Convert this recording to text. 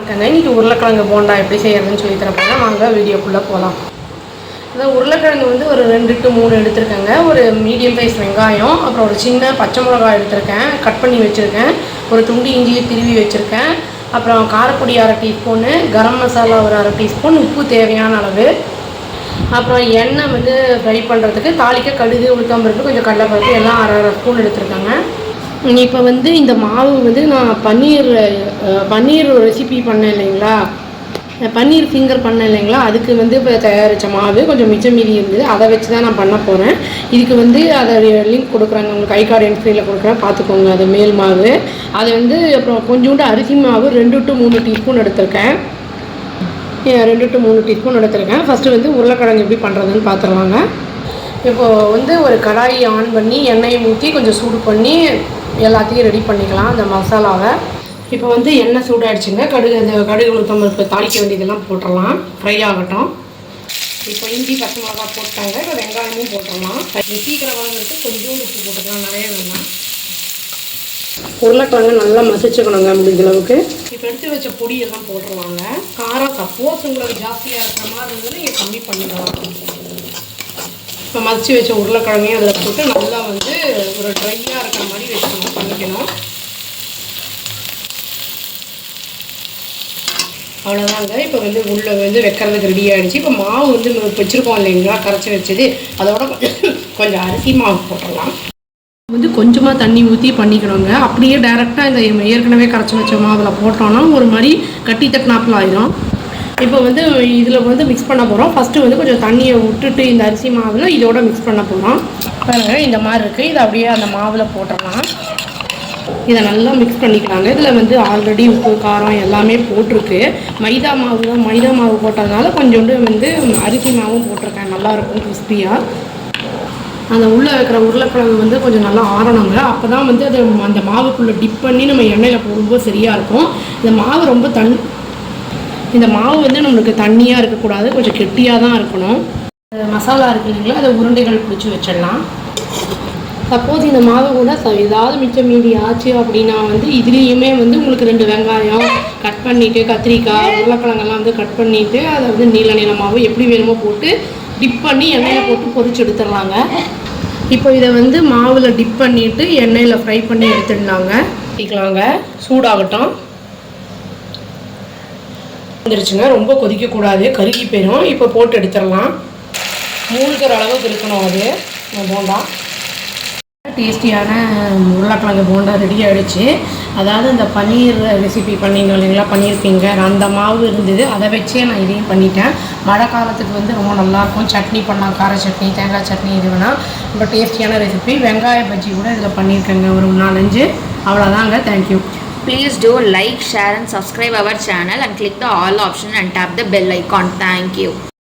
இன்னைக்கு உருளைக்கிழங்கு போண்டா எப்படி செய்யறதுன்னு சொல்லி தரப்போனா வாங்க வீடியோக்குள்ளே போகலாம். அதான் உருளைக்கிழங்கு வந்து ஒரு 2 to 3 எடுத்துருக்கேங்க. ஒரு மீடியம் சைஸ் வெங்காயம், அப்புறம் ஒரு சின்ன பச்சை மிளகாய் எடுத்திருக்கேன், கட் பண்ணி வச்சுருக்கேன். ஒரு துண்டு இஞ்சியை திருவி வச்சுருக்கேன். அப்புறம் காரப்பொடி 1/2 டீஸ்பூனு, கரம் மசாலா ஒரு 1/2 டீஸ்பூன், உப்பு தேவையான அளவு. அப்புறம் எண்ணெய் வந்து ஃப்ரை பண்ணுறதுக்கு தாளிக்க கடுகு, உளுத்தம்பருப்பு, கொஞ்சம் கடலைப்பருப்பு எல்லாம் 1/2 ஸ்பூன் எடுத்துருக்காங்க. இப்போ வந்து இந்த மாவு வந்து நான் பன்னீர் ரெசிபி பண்ணேன் இல்லைங்களா, பன்னீர் ஃபிங்கர் பண்ணேன் இல்லைங்களா, அதுக்கு வந்து இப்போ தயாரித்த மாவு கொஞ்சம் மிச்சம் மீதி இருந்தது, அதை வச்சு தான் நான் பண்ண போகிறேன். இதுக்கு வந்து அதை லிங்க் கொடுக்குறாங்க, உங்களுக்கு ஐகார்டு என்ட்ரியில் கொடுக்குறேன், பார்த்துக்கோங்க. அது மேல் மாவு அது வந்து அப்புறம் கொஞ்சோண்டு அரிசி மாவு 2 to 3 டீஸ்பூன் எடுத்திருக்கேன். 2 to 3 டீஸ்பூன் எடுத்திருக்கேன். ஃபஸ்ட்டு வந்து உருளைக்கிழங்கு எப்படி பண்ணுறதுன்னு பார்த்துருவாங்க. இப்போது வந்து ஒரு கடாயை ஆன் பண்ணி எண்ணெயை ஊற்றி கொஞ்சம் சூடு பண்ணி எல்லாத்தையும் ரெடி பண்ணிக்கலாம் அந்த மசாலாவை. இப்போ வந்து எண்ணெய் சூடாகிடுச்சுங்க. கடுகு உளுத்தம்பருப்பு தாளிக்க வேண்டியதெல்லாம் போட்டுடலாம், ஃப்ரை ஆகட்டும். இப்போ இஞ்சி பச்சை மிளகா போட்டாங்க. இப்போ வெங்காயமும் போட்டுடலாம். சீக்கிரம் வாங்கிறதுக்கு கொஞ்சம் உப்பு போட்டுக்கலாம், நிறைய வேணாம். உருளைக்கிழங்கு நல்லா மசிச்சுக்கணுங்க முடிஞ்ச அளவுக்கு. இப்போ எடுத்து வச்ச பொடியெல்லாம் போட்டுருவாங்க. காரம் சப்போஸ் உங்களுக்கு ஜாஸ்தியாக இருக்கிற மாதிரி இருந்தது நீங்கள் கம்மி பண்ணிக்கலாம். இப்போ மசிச்சு வச்ச உருளைக்கிழங்கையும் அதில் போட்டு நல்லா வந்து ஒரு ட்ரையாக இருக்கிற மாதிரி பண்ணிக்கணும். அவ்வளோதாங்க. இப்போ வந்து உள்ளே வந்து வைக்கிறதுக்கு ரெடி ஆகிடுச்சு. இப்போ மாவு வந்து வச்சுருக்கோம் இல்லைங்களா, கரைச்சி வச்சது, அதோட கொஞ்சம் அரிசி மாவு போட்டுடலாம். வந்து கொஞ்சமாக தண்ணி ஊற்றி பண்ணிக்கணுங்க. அப்படியே டைரெக்டாக இந்த ஏற்கனவே கரைச்சி வச்ச மாவில் போட்டோன்னா ஒரு மாதிரி கட்டி தட்டினாப்பில் ஆயிடும். இப்போ வந்து இதில் வந்து மிக்ஸ் பண்ண போகிறோம். ஃபஸ்ட்டு வந்து கொஞ்சம் தண்ணியை விட்டுட்டு இந்த அரிசி மாவில் இதோட மிக்ஸ் பண்ண போகிறோம். பாருங்கள், இந்த மாதிரி இருக்குது. இதை அப்படியே அந்த மாவில் போட்டுடலாம். இதை நல்லா மிக்ஸ் பண்ணிக்கலாங்க. இதில் வந்து ஆல்ரெடி உப்பு காரம் எல்லாமே போட்டிருக்கு. மைதா மாவு போட்டதுனால கொஞ்சோண்டு வந்து அரிசி மாவும் போட்டிருக்கேன், நல்லாயிருக்கும் கிறிஸ்பியாக. அந்த உள்ளே வைக்கிற உருளைக்கிழங்கு வந்து கொஞ்சம் நல்லா ஆறணுங்க. அப்போ தான் வந்து அது அந்த மாவுக்குள்ளே டிப் பண்ணி நம்ம எண்ணெயில் போடும்போது சரியாக இருக்கும். இந்த மாவு வந்து நம்மளுக்கு தண்ணியாக இருக்கக்கூடாது, கொஞ்சம் கெட்டியாக தான் இருக்கணும். மசாலா இருக்குது இல்லைங்களா, அதை உருண்டைகள் பிடிச்சி வச்சிடலாம். சப்போஸ் இந்த மாவு கூட ஏதாவது மிச்சம் மீதி ஆச்சு அப்படின்னா வந்து இதுலேயுமே வந்து உங்களுக்கு 2 வெங்காயம் கட் பண்ணிவிட்டு, கத்திரிக்காய், உருளைக்கிழங்கெல்லாம் வந்து கட் பண்ணிவிட்டு அதை வந்து நீல மாவு எப்படி வேணுமோ போட்டு டிப் பண்ணி எண்ணெயில் போட்டு பொரிச்சு எடுத்துடலாங்க. இப்போ இதை வந்து மாவில் டிப் பண்ணிவிட்டு எண்ணெயில் ஃப்ரை பண்ணி எடுத்துடலாங்க. ஊற்றிக்கலாங்க, சூடாகட்டும். வந்துருச்சுங்க, ரொம்ப கொதிக்கக்கூடாது, கருகி போயிடும். இப்போ போட்டு எடுத்துடலாம். மூழ்கிற அளவுக்கு இருக்கணும் அது போண்டா. டேஸ்டியான உருளைக்கிழங்கு போண்டா ரெடி ஆகிடுச்சு. அதாவது இந்த பன்னீர் ரெசிபி பண்ணிங்க இல்லைங்களா, பன்னீர் ஃபிங்கர், அந்த மாவு இருந்தது, அதை வச்சே நான் இதையும் பண்ணிட்டேன். மழை காலத்துக்கு வந்து ரொம்ப நல்லாயிருக்கும். சட்னி பண்ணலாம், கார சட்னி, தேங்காய் சட்னி, இது வேணால் ரொம்ப டேஸ்டியான ரெசிபி. வெங்காய பஜ்ஜி கூட இதில் பண்ணியிருக்கேங்க, ஒரு 4-5. அவ்வளோதாங்க. Thank you. Please do like, share and subscribe our channel and click the all option and tap the bell icon. Thank you.